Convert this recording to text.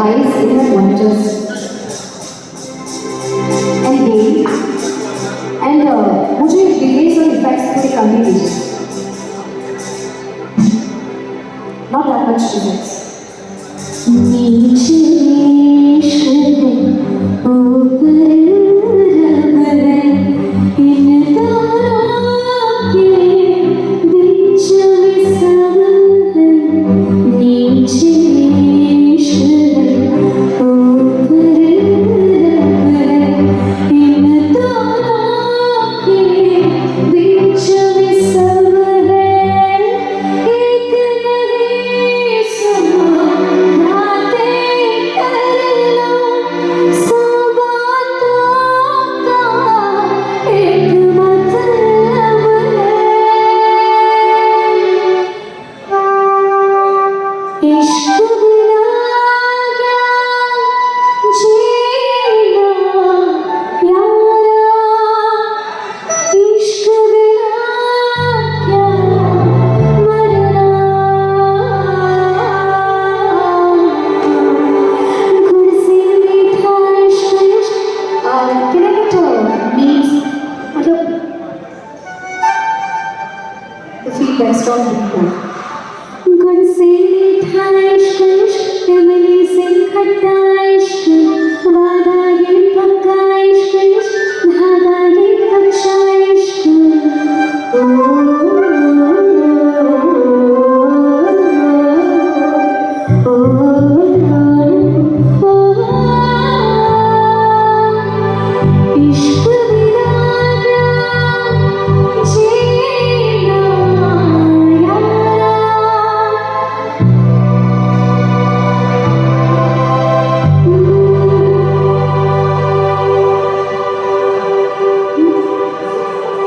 highs in the monitors and gain and मुझे delays और effects थोड़ी कम ही दीजिए, not that much effects. नीचे ईश्वर ऊपर रब है, इन तारों के बीच में सब है. नीचे ईश्वर ऊपर रब है, इन तारों के बीच में सब है. एक नहीं समा बातें करना, सब बातों का एक मतलब है. इश्क बिना क्या जीना यारा, इश्क बिना क्या मरना. गुड़ से मीठा इश्क इश्क. Can I get means मतलब the feedback strong feedback.